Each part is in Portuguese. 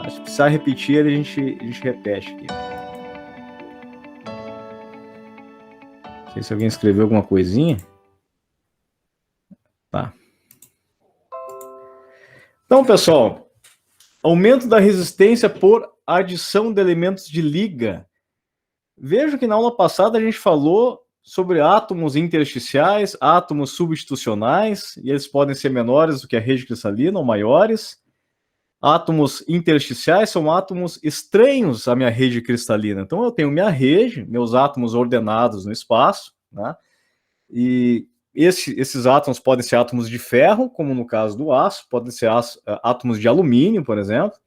Mas se precisar repetir, a gente repete aqui. Não sei se alguém escreveu alguma coisinha. Tá. Então, pessoal, aumento da resistência por adição de elementos de liga. Veja que na aula passada a gente falou sobre átomos intersticiais, átomos substitucionais, e eles podem ser menores do que a rede cristalina ou maiores. Átomos intersticiais são átomos estranhos à minha rede cristalina. Então eu tenho minha rede, meus átomos ordenados no espaço, né? E esses átomos podem ser átomos de ferro, como no caso do aço, podem ser átomos de alumínio, por exemplo.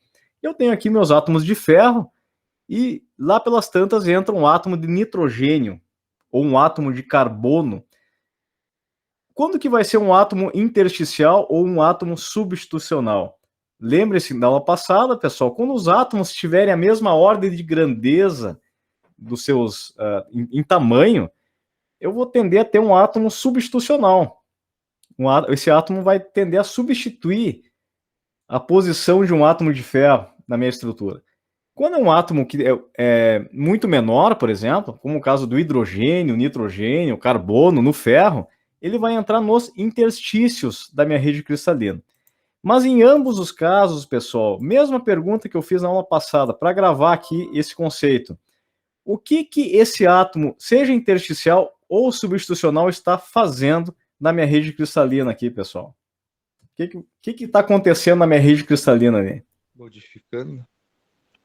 Eu tenho aqui meus átomos de ferro, e lá pelas tantas entra um átomo de nitrogênio, ou um átomo de carbono. Quando que vai ser um átomo intersticial ou um átomo substitucional? Lembre-se da aula passada, pessoal, quando os átomos tiverem a mesma ordem de grandeza dos seus em tamanho, eu vou tender a ter um átomo substitucional. Esse átomo vai tender a substituir a posição de um átomo de ferro na minha estrutura. Quando é um átomo que é muito menor, por exemplo, como o caso do hidrogênio, nitrogênio, carbono, no ferro, ele vai entrar nos interstícios da minha rede cristalina. Mas em ambos os casos, pessoal, mesma pergunta que eu fiz na aula passada, para gravar aqui esse conceito. O que esse átomo, seja intersticial ou substitucional, está fazendo na minha rede cristalina aqui, pessoal? O que está acontecendo na minha rede cristalina ali? Modificando.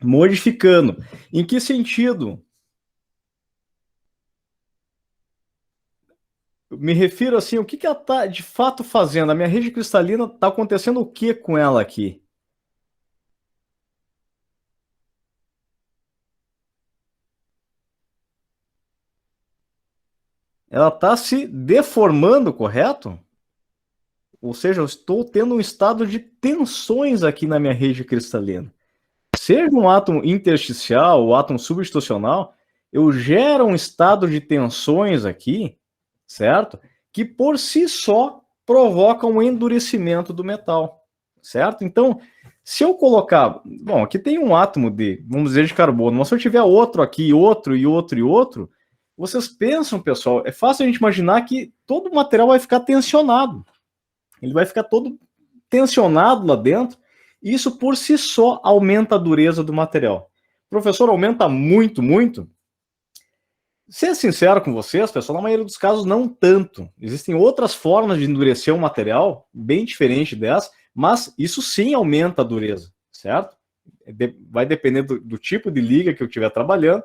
Modificando. Em que sentido? Eu me refiro assim, o que ela está de fato fazendo? A minha rede cristalina está acontecendo o que com ela aqui? Ela está se deformando, correto? Ou seja, eu estou tendo um estado de tensões aqui na minha rede cristalina. Seja um átomo intersticial ou átomo substitucional, eu gero um estado de tensões aqui, certo? Que por si só provoca um endurecimento do metal, certo? Então, se eu colocar... Bom, aqui tem um átomo de, vamos dizer, de carbono, mas se eu tiver outro aqui, outro e outro e outro, vocês pensam, pessoal, é fácil a gente imaginar que todo o material vai ficar tensionado. Ele vai ficar todo tensionado lá dentro, e isso por si só aumenta a dureza do material. Professor, aumenta muito, muito? Ser sincero com vocês, pessoal, na maioria dos casos não tanto. Existem outras formas de endurecer o material, bem diferente dessa, mas isso sim aumenta a dureza, certo? Vai depender do tipo de liga que eu estiver trabalhando.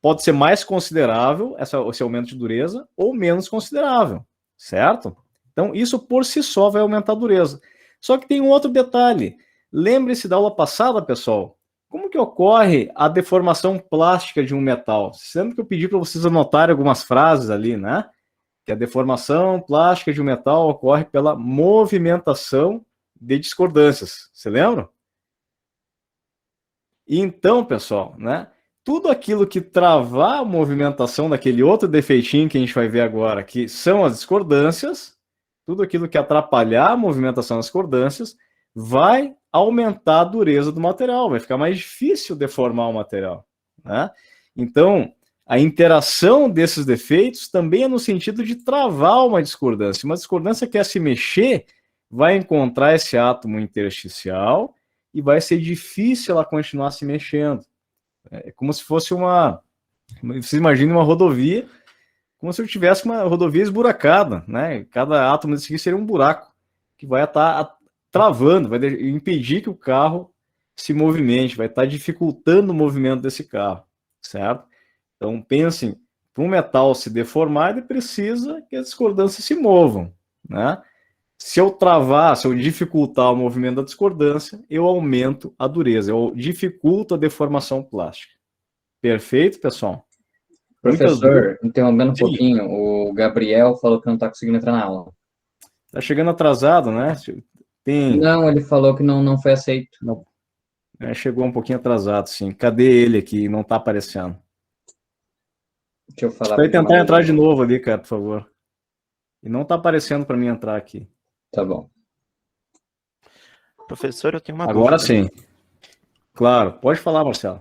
Pode ser mais considerável esse aumento de dureza ou menos considerável, certo? Então, isso por si só vai aumentar a dureza. Só que tem um outro detalhe. Lembre-se da aula passada, pessoal, como que ocorre a deformação plástica de um metal? Sempre que eu pedi para vocês anotarem algumas frases ali, né? Que a deformação plástica de um metal ocorre pela movimentação de discordâncias. Você lembra? Então, pessoal, né? Tudo aquilo que travar a movimentação daquele outro defeitinho que a gente vai ver agora, que são as discordâncias, tudo aquilo que atrapalhar a movimentação das discordâncias, vai aumentar a dureza do material, vai ficar mais difícil deformar o material, né? Então, a interação desses defeitos também é no sentido de travar uma discordância. Uma discordância que quer se mexer, vai encontrar esse átomo intersticial e vai ser difícil ela continuar se mexendo. É como se fosse você imagina uma rodovia, como se eu tivesse uma rodovia esburacada, né? Cada átomo desse aqui seria um buraco, que vai estar travando, vai impedir que o carro se movimente, vai estar dificultando o movimento desse carro, certo? Então, pensem, para um metal se deformar, ele precisa que as discordâncias se movam, né? Se eu travar, se eu dificultar o movimento da discordância, eu aumento a dureza, eu dificulto a deformação plástica. Perfeito, pessoal? Professor, interrompendo um Sim. pouquinho, o Gabriel falou que não está conseguindo entrar na aula. Tá chegando atrasado, né? Não, ele falou que não foi aceito. Não. Chegou um pouquinho atrasado, sim. Cadê ele aqui? Não tá aparecendo. Deixa eu falar. Vai tentar entrar de novo ali, cara, por favor. E não tá aparecendo para mim entrar aqui. Tá bom. Professor, eu tenho uma Agora dúvida. sim. Claro, pode falar, Marcelo.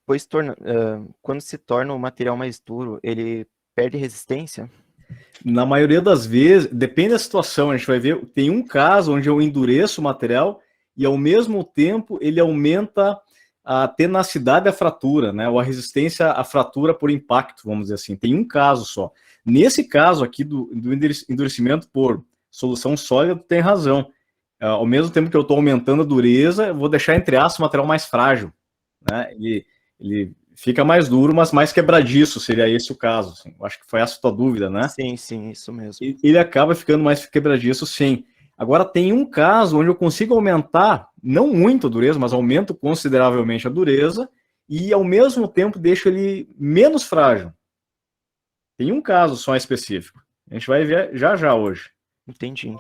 Pois quando se torna o material mais duro, ele perde resistência? Na maioria das vezes, depende da situação, a gente vai ver, tem um caso onde eu endureço o material e ao mesmo tempo ele aumenta a tenacidade da fratura, né, ou a resistência à fratura por impacto, vamos dizer assim. Tem um caso só. Nesse caso aqui do endurecimento por solução sólida, tem razão. Ao mesmo tempo que eu estou aumentando a dureza, eu vou deixar, entre aspas, o material mais frágil, né? Ele fica mais duro, mas mais quebradiço, seria esse o caso. Assim. Eu acho que foi essa a tua dúvida, né? Sim, sim, isso mesmo. Ele acaba ficando mais quebradiço, sim. Agora, tem um caso onde eu consigo aumentar, não muito a dureza, mas aumento consideravelmente a dureza, e ao mesmo tempo deixo ele menos frágil. Tem um caso só específico. A gente vai ver já hoje. Entendi.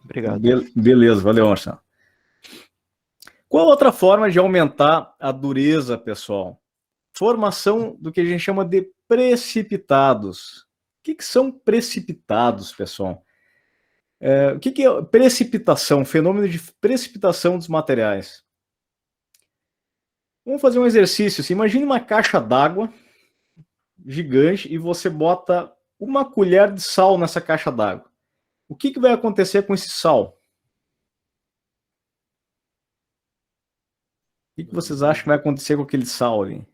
Obrigado. Beleza, valeu, Marcelo. Qual outra forma de aumentar a dureza, pessoal? Formação do que a gente chama de precipitados. O que são precipitados, pessoal? O que é precipitação? Fenômeno de precipitação dos materiais. Vamos fazer um exercício. Assim, imagine uma caixa d'água gigante e você bota uma colher de sal nessa caixa d'água. O que vai acontecer com esse sal? O que vocês acham que vai acontecer com aquele sal ali?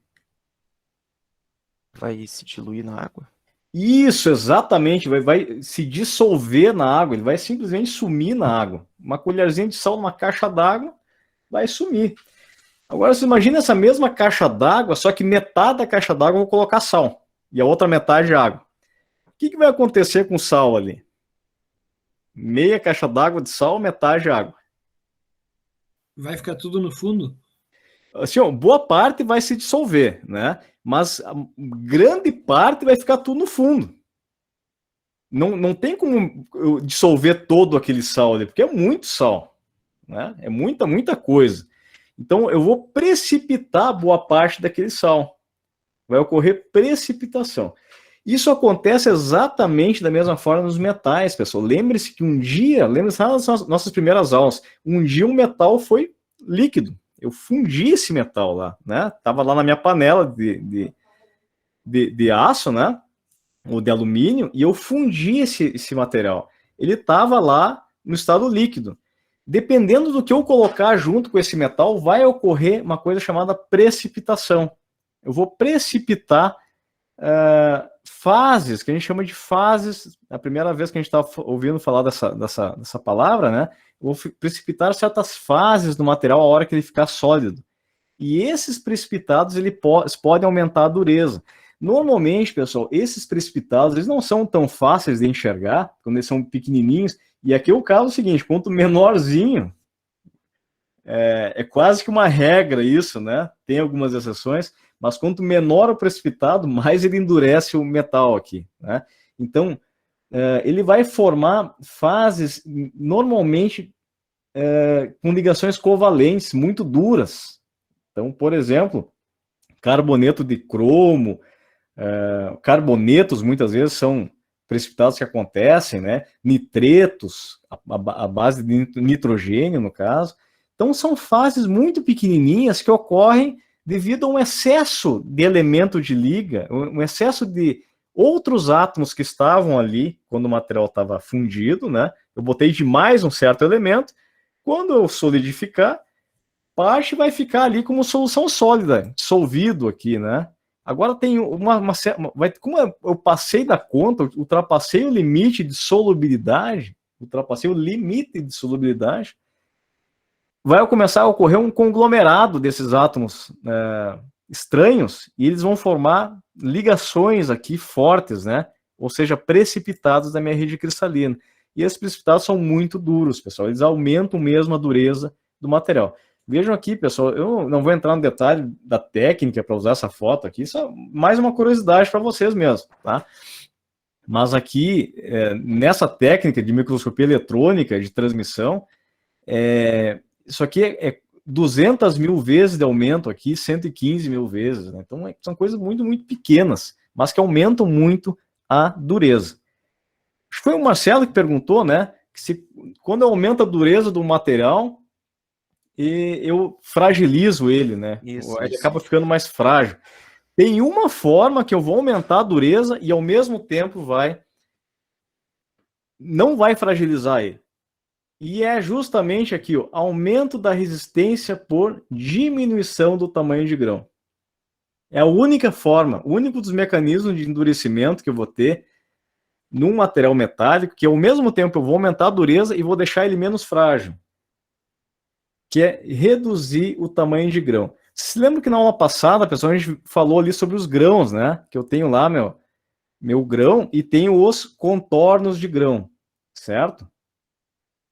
Vai se diluir na água? Isso, exatamente. Vai se dissolver na água. Ele vai simplesmente sumir na água. Uma colherzinha de sal numa caixa d'água vai sumir. Agora, você imagina essa mesma caixa d'água, só que metade da caixa d'água eu vou colocar sal. E a outra metade água. O que vai acontecer com o sal ali? Meia caixa d'água de sal, metade água. Vai ficar tudo no fundo? Assim, ó, boa parte vai se dissolver, né? Mas a grande parte vai ficar tudo no fundo. Não tem como eu dissolver todo aquele sal ali, porque é muito sal, né? É muita coisa. Então, eu vou precipitar boa parte daquele sal. Vai ocorrer precipitação. Isso acontece exatamente da mesma forma nos metais, pessoal. Lembre-se que um dia, lembre-se das nossas primeiras aulas, um dia um metal foi líquido. Eu fundi esse metal lá, né? Tava lá na minha panela de aço, né? Ou de alumínio, e eu fundi esse material. Ele estava lá no estado líquido. Dependendo do que eu colocar junto com esse metal, vai ocorrer uma coisa chamada precipitação. Eu vou precipitar fases, que a gente chama de fases. A primeira vez que a gente estava ouvindo falar dessa palavra, né? Eu vou precipitar certas fases do material a hora que ele ficar sólido. E esses precipitados eles podem aumentar a dureza. Normalmente, pessoal, esses precipitados eles não são tão fáceis de enxergar quando eles são pequenininhos. E aqui o caso é o seguinte: quanto menorzinho, é quase que uma regra isso, né? Tem algumas exceções, mas quanto menor o precipitado, mais ele endurece o metal aqui, né? Então, ele vai formar fases normalmente com ligações covalentes muito duras. Então, por exemplo, carboneto de cromo, carbonetos muitas vezes são precipitados que acontecem, né? Nitretos, a base de nitrogênio, no caso. Então, são fases muito pequenininhas que ocorrem devido a um excesso de elemento de liga, um excesso de outros átomos que estavam ali quando o material estava fundido, né? Eu botei demais um certo elemento. Quando eu solidificar, parte vai ficar ali como solução sólida, dissolvido aqui, né? Agora tem como eu passei da conta, ultrapassei o limite de solubilidade, vai começar a ocorrer um conglomerado desses átomos estranhos e eles vão formar ligações aqui fortes, né? Ou seja, precipitados da minha rede cristalina. E esses precipitados são muito duros, pessoal. Eles aumentam mesmo a dureza do material. Vejam aqui, pessoal, eu não vou entrar no detalhe da técnica para usar essa foto aqui, isso é mais uma curiosidade para vocês mesmo, tá? Mas aqui, nessa técnica de microscopia eletrônica de transmissão, isso aqui é 200 mil vezes de aumento aqui, 115 mil vezes, né? Então, são coisas muito pequenas, mas que aumentam muito a dureza. Acho que foi o Marcelo que perguntou, né, que quando aumenta a dureza do material, e eu fragilizo ele, né? Ele acaba ficando mais frágil. Tem uma forma que eu vou aumentar a dureza e ao mesmo tempo não vai fragilizar ele. E é justamente aqui, ó, aumento da resistência por diminuição do tamanho de grão. É a única forma, o único dos mecanismos de endurecimento que eu vou ter num material metálico, que ao mesmo tempo eu vou aumentar a dureza e vou deixar ele menos frágil, que é reduzir o tamanho de grão. Se lembra que na aula passada, pessoal, a gente falou ali sobre os grãos, né? Que eu tenho lá meu grão e tenho os contornos de grão, certo?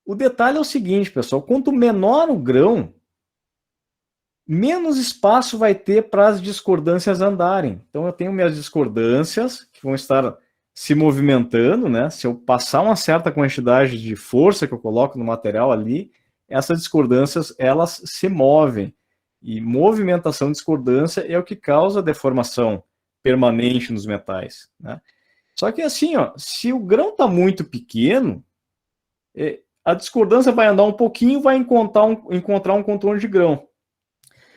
O detalhe é o seguinte, pessoal, quanto menor o grão, menos espaço vai ter para as discordâncias andarem. Então eu tenho minhas discordâncias que vão estar se movimentando, né? Se eu passar uma certa quantidade de força que eu coloco no material ali, essas discordâncias, elas se movem. E movimentação de discordância é o que causa deformação permanente nos metais, né? Só que assim, ó, se o grão está muito pequeno, a discordância vai andar um pouquinho, vai encontrar um contorno de grão.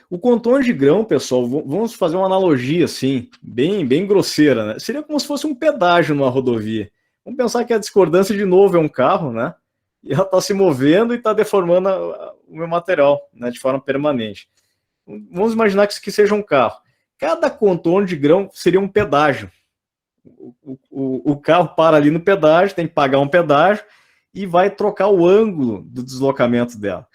O contorno de grão, pessoal, vamos fazer uma analogia assim, bem grosseira, né? Seria como se fosse um pedágio numa rodovia. Vamos pensar que a discordância, de novo, é um carro, né? E ela está se movendo e está deformando o meu material, né, de forma permanente. Vamos imaginar que seja um carro. Cada contorno de grão seria um pedágio. O carro para ali no pedágio, tem que pagar um pedágio e vai trocar o ângulo do deslocamento dela.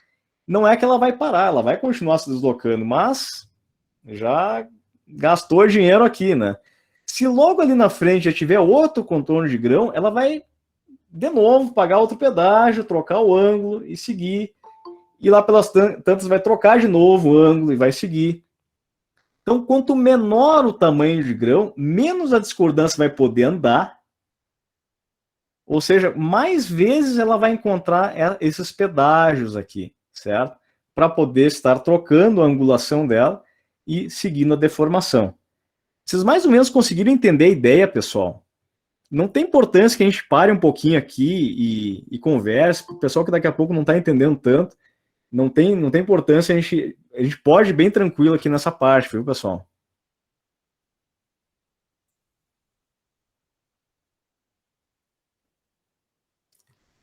Não é que ela vai parar, ela vai continuar se deslocando, mas já gastou dinheiro aqui, né? Se logo ali na frente já tiver outro contorno de grão, ela vai, de novo, pagar outro pedágio, trocar o ângulo e seguir. E lá pelas tantas vai trocar de novo o ângulo e vai seguir. Então, quanto menor o tamanho de grão, menos a discordância vai poder andar. Ou seja, mais vezes ela vai encontrar esses pedágios aqui, certo? Para poder estar trocando a angulação dela e seguindo a deformação. Vocês mais ou menos conseguiram entender a ideia, pessoal? Não tem importância que a gente pare um pouquinho aqui e converse, o pessoal que daqui a pouco não está entendendo tanto, não tem importância, a gente pode ir bem tranquilo aqui nessa parte, viu, pessoal?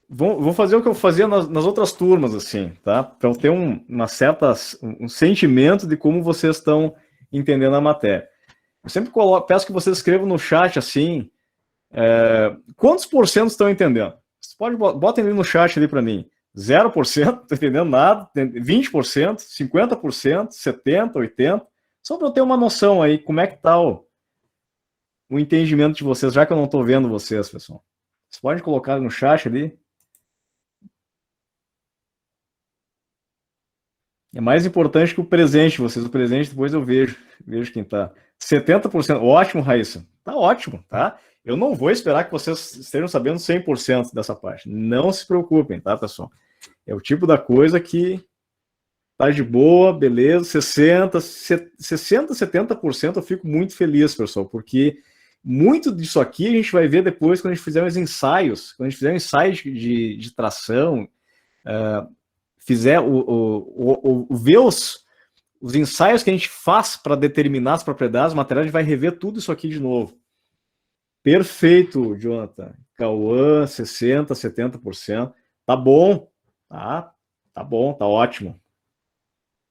Vou fazer o que eu fazia nas outras turmas, assim, tá? Para eu ter um sentimento de como vocês estão entendendo a matéria. Eu sempre peço que vocês escrevam no chat, assim, quantos por cento estão entendendo? Vocês botem ali no chat ali para mim. 0%, não estou entendendo nada, 20%, 50%, 70%, 80%, só para eu ter uma noção aí, como é que está o entendimento de vocês, já que eu não estou vendo vocês, pessoal. Vocês podem colocar no chat ali. É mais importante que o presente de vocês. O presente depois eu vejo quem está. 70%, ótimo, Raíssa. Tá ótimo, tá? Eu não vou esperar que vocês estejam sabendo 100% dessa parte. Não se preocupem, tá, pessoal? É o tipo da coisa que tá de boa, beleza, 70% eu fico muito feliz, pessoal, porque muito disso aqui a gente vai ver depois quando a gente fizer os ensaios, quando a gente fizer um ensaio de tração, fizer ver os ensaios que a gente faz para determinar as propriedades do material, a gente vai rever tudo isso aqui de novo. Perfeito, Jonathan. Cauã, 60%, 70%. Tá bom, tá bom, tá ótimo.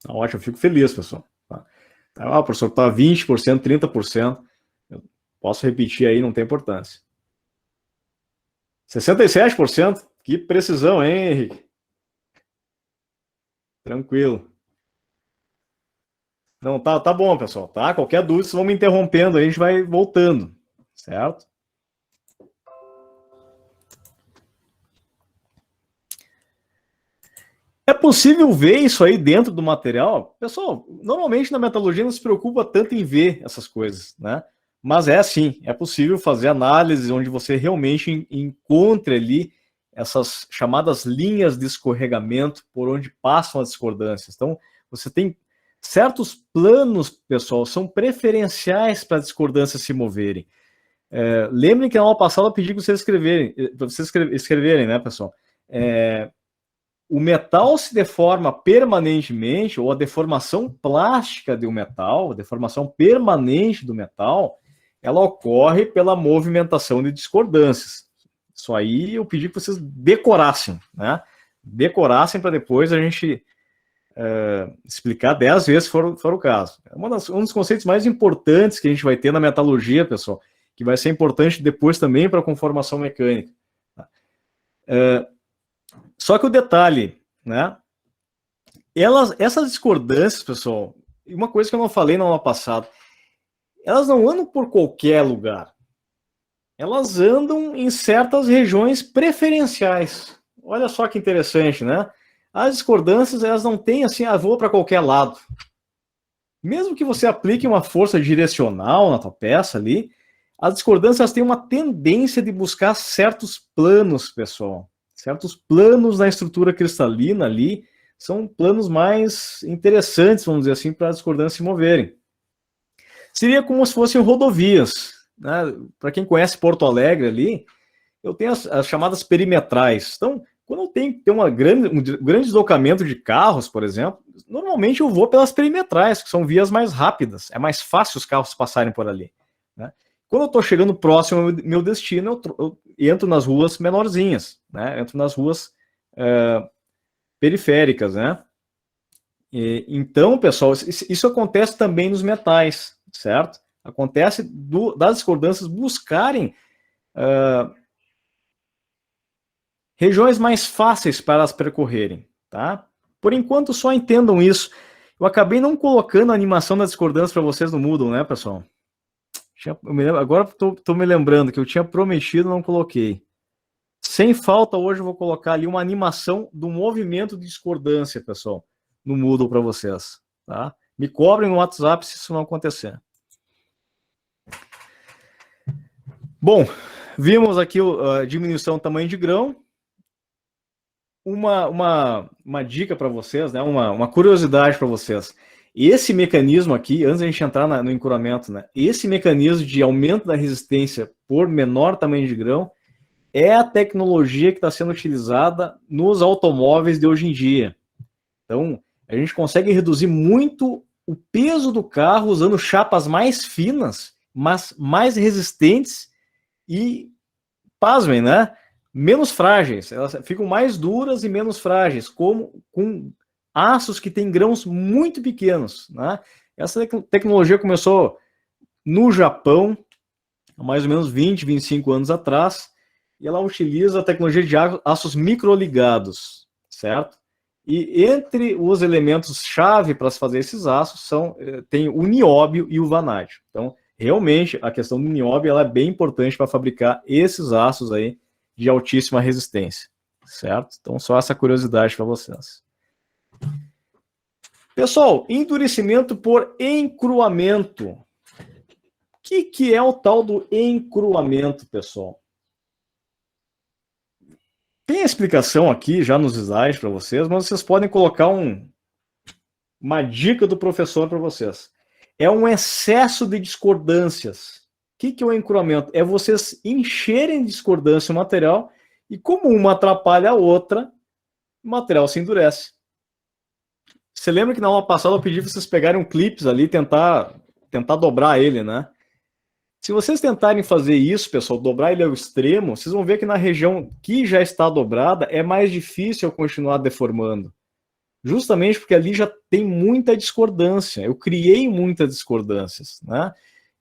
Tá ótimo, eu fico feliz, pessoal. O professor tá 20%, 30%. Eu posso repetir aí, não tem importância. 67%? Que precisão, hein, Henrique? Tranquilo. Não, tá bom, pessoal, tá? Qualquer dúvida, vocês vão me interrompendo, aí a gente vai voltando, certo? É possível ver isso aí dentro do material? Pessoal, normalmente na metalurgia não se preocupa tanto em ver essas coisas, né? Mas é assim, é possível fazer análises onde você realmente encontre ali essas chamadas linhas de escorregamento por onde passam as discordâncias. Então, você tem certos planos, pessoal, são preferenciais para as discordâncias se moverem. Lembrem que na aula passada eu pedi para vocês escreverem, né, pessoal? o metal se deforma permanentemente, ou a deformação plástica do metal, a deformação permanente do metal, ela ocorre pela movimentação de discordâncias. Isso aí eu pedi que vocês decorassem, né? Decorassem para depois a gente explicar 10 vezes se for o caso. É um dos conceitos mais importantes que a gente vai ter na metalurgia, pessoal, que vai ser importante depois também para a conformação mecânica. Só que o detalhe, né? Essas discordâncias, pessoal, e uma coisa que eu não falei na aula passada, elas não andam por qualquer lugar. Elas andam em certas regiões preferenciais. Olha só que interessante, né? As discordâncias, elas não têm assim, vou para qualquer lado. Mesmo que você aplique uma força direcional na tua peça ali, as discordâncias têm uma tendência de buscar certos planos, pessoal. Certos planos na estrutura cristalina ali são planos mais interessantes, vamos dizer assim, para as discordâncias se moverem. Seria como se fossem rodovias, né? Para quem conhece Porto Alegre ali, eu tenho as chamadas perimetrais. Então, quando eu tenho que ter um grande deslocamento de carros, por exemplo, normalmente eu vou pelas perimetrais, que são vias mais rápidas. É mais fácil os carros passarem por ali, né? Quando eu estou chegando próximo ao meu destino, eu entro nas ruas menorzinhas, né? Entro nas ruas periféricas, né? Então, pessoal, isso acontece também nos metais, certo? Acontece das discordâncias buscarem regiões mais fáceis para elas percorrerem, tá? Por enquanto, só entendam isso. Eu acabei não colocando a animação das discordâncias para vocês no Moodle, né, pessoal? Agora estou me lembrando que eu tinha prometido e não coloquei. Sem falta, hoje eu vou colocar ali uma animação do movimento de discordância, pessoal, no Moodle para vocês, tá? Me cobrem no WhatsApp se isso não acontecer. Bom, vimos aqui a diminuição do tamanho de grão. Uma dica para vocês, né? Uma curiosidade para vocês. Esse mecanismo aqui, antes de a gente entrar no encurramento, né? Esse mecanismo de aumento da resistência por menor tamanho de grão é a tecnologia que está sendo utilizada nos automóveis de hoje em dia. Então, a gente consegue reduzir muito o peso do carro usando chapas mais finas, mas mais resistentes e, pasmem, né? Menos frágeis. Elas ficam mais duras e menos frágeis, com aços que têm grãos muito pequenos, né? Essa tecnologia começou no Japão, há mais ou menos 20, 25 anos atrás, e ela utiliza a tecnologia de aços microligados, certo? E entre os elementos-chave para se fazer esses aços tem o nióbio e o vanádio. Então, realmente, a questão do nióbio ela é bem importante para fabricar esses aços aí de altíssima resistência, certo? Então, só essa curiosidade para vocês. Pessoal, endurecimento por encruamento. O que é o tal do encruamento, pessoal? Tem a explicação aqui já nos slides para vocês, mas vocês podem colocar uma dica do professor para vocês. É um excesso de discordâncias. O que é o encruamento? É vocês encherem de discordância o material e como uma atrapalha a outra, o material se endurece. Você lembra que na aula passada eu pedi para vocês pegarem um clips ali e tentar dobrar ele, né? Se vocês tentarem fazer isso, pessoal, dobrar ele ao extremo, vocês vão ver que na região que já está dobrada é mais difícil eu continuar deformando. Justamente porque ali já tem muita discordância. Eu criei muitas discordâncias, né?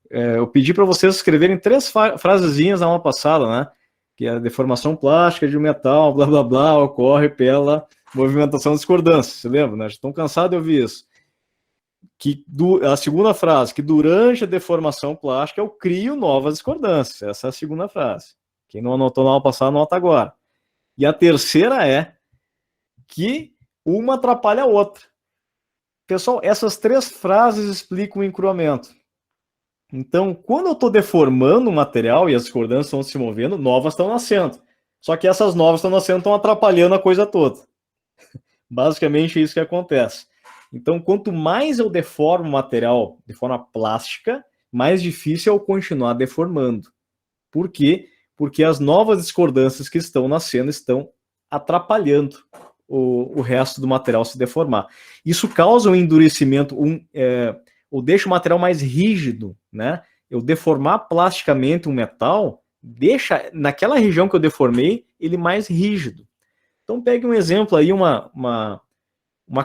Eu pedi para vocês escreverem 3 frasezinhas na aula passada, né? Que a deformação plástica de um metal, blá, blá, blá, ocorre pela movimentação de discordância. Você lembra, né? Estão cansados de ouvir isso. A segunda frase, que durante a deformação plástica eu crio novas discordâncias. Essa é a segunda frase. Quem não anotou na aula passada, anota agora. E a terceira é que uma atrapalha a outra. Pessoal, essas 3 frases explicam o encruamento. Então, quando eu estou deformando o material e as discordâncias estão se movendo, novas estão nascendo. Só que essas novas estão nascendo, estão atrapalhando a coisa toda. Basicamente é isso que acontece. Então, quanto mais eu deformo o material de forma plástica, mais difícil é eu continuar deformando. Por quê? Porque as novas discordâncias que estão nascendo estão atrapalhando o resto do material se deformar. Isso causa um endurecimento, ou deixa o material mais rígido, né? Eu deformar plasticamente um metal, deixa naquela região que eu deformei, ele mais rígido. Então pegue um exemplo aí, uma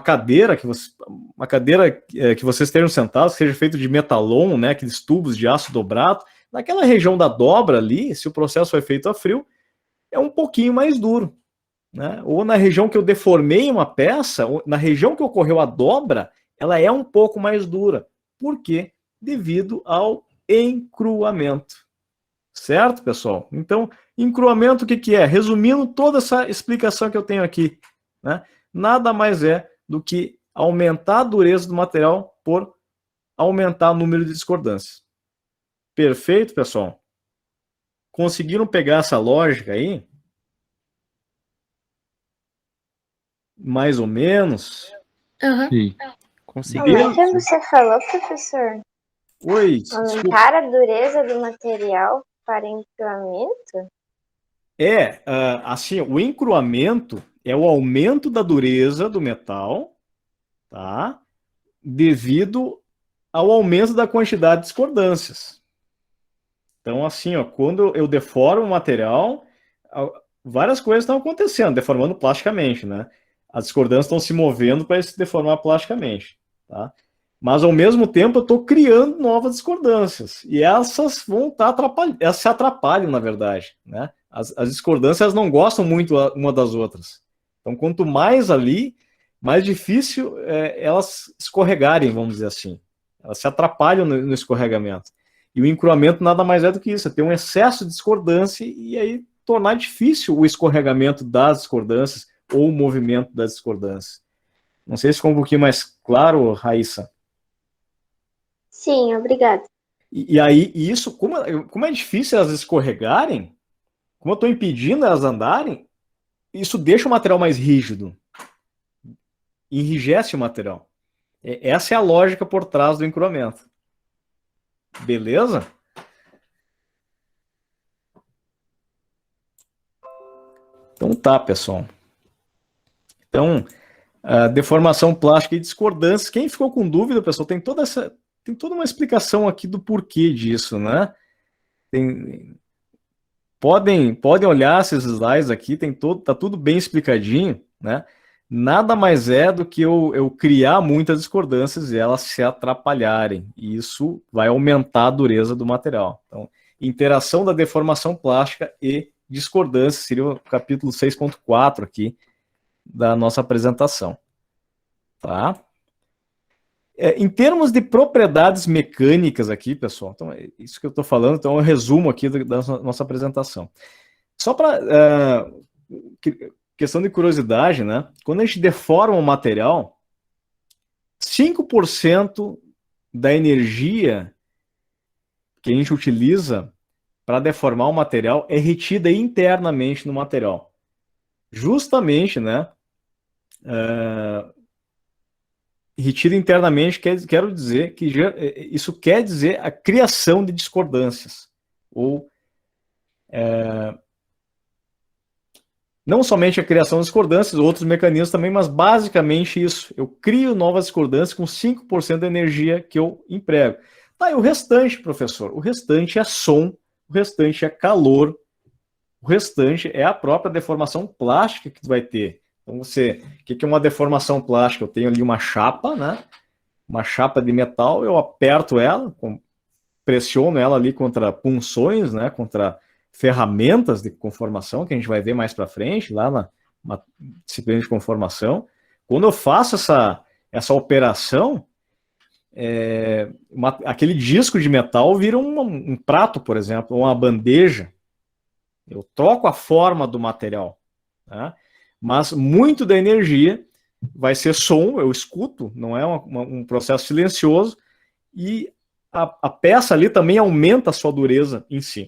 cadeira que vocês estejam sentados, que seja feito de metalon, né? Aqueles tubos de aço dobrado, naquela região da dobra ali, se o processo foi feito a frio, é um pouquinho mais duro. Né? Ou na região que eu deformei uma peça, na região que ocorreu a dobra, ela é um pouco mais dura. Por quê? Devido ao encruamento. Certo, pessoal? Então, encruamento o que é? Resumindo toda essa explicação que eu tenho aqui, né? Nada mais é do que aumentar a dureza do material por aumentar o número de discordâncias. Perfeito, pessoal? Conseguiram pegar essa lógica aí? Mais ou menos? Sim. Consegui. Como é que você falou, professor? Oi, desculpa. Aumentar a dureza do material para encruamento? Assim, o encruamento é o aumento da dureza do metal, tá? Devido ao aumento da quantidade de discordâncias. Então, assim, ó, quando eu deformo o material, várias coisas estão acontecendo, deformando plasticamente, né? As discordâncias estão se movendo para se deformar plasticamente, tá? Mas, ao mesmo tempo, eu estou criando novas discordâncias. E essas vão estar atrapalhando, elas se atrapalham, na verdade, né? As discordâncias não gostam muito uma das outras. Então, quanto mais ali, mais difícil elas escorregarem, vamos dizer assim. Elas se atrapalham no escorregamento. E o encruamento nada mais é do que isso, é ter um excesso de discordância e aí tornar difícil o escorregamento das discordâncias ou o movimento das discordâncias. Não sei se ficou um pouquinho mais claro, Raíssa. Sim, obrigada. E aí, isso, como é difícil elas escorregarem, como eu estou impedindo elas andarem, isso deixa o material mais rígido. Enrijece o material. Essa é a lógica por trás do encruamento. Beleza? Então tá, pessoal. Então, a deformação plástica e discordância. Quem ficou com dúvida, pessoal, tem toda uma explicação aqui do porquê disso, né? Podem olhar esses slides aqui, tá tudo bem explicadinho, né? Nada mais é do que eu criar muitas discordâncias e elas se atrapalharem. E isso vai aumentar a dureza do material. Então, interação da deformação plástica e discordância seria o capítulo 6.4 aqui da nossa apresentação. Tá? Em termos de propriedades mecânicas aqui, pessoal, então é isso que eu estou falando, então eu resumo aqui da nossa apresentação. Só para questão de curiosidade, né? Quando a gente deforma um material, 5% da energia que a gente utiliza para deformar o material é retida internamente no material. Justamente, né? Retida internamente, quero dizer que isso quer dizer a criação de discordâncias. Ou não somente a criação de discordâncias, outros mecanismos também, mas basicamente isso. Eu crio novas discordâncias com 5% da energia que eu emprego. Tá, e o restante, professor? O restante é som, o restante é calor, o restante é a própria deformação plástica que tu vai ter. Então, o que é uma deformação plástica? Eu tenho ali uma chapa, né? Uma chapa de metal, eu aperto ela, pressiono ela ali contra punções, né? Contra ferramentas de conformação, que a gente vai ver mais para frente, lá na disciplina de conformação. Quando eu faço essa operação, aquele disco de metal vira um prato, por exemplo, ou uma bandeja. Eu troco a forma do material, né? Mas muito da energia vai ser som, eu escuto, não é um processo silencioso, e a peça ali também aumenta a sua dureza em si.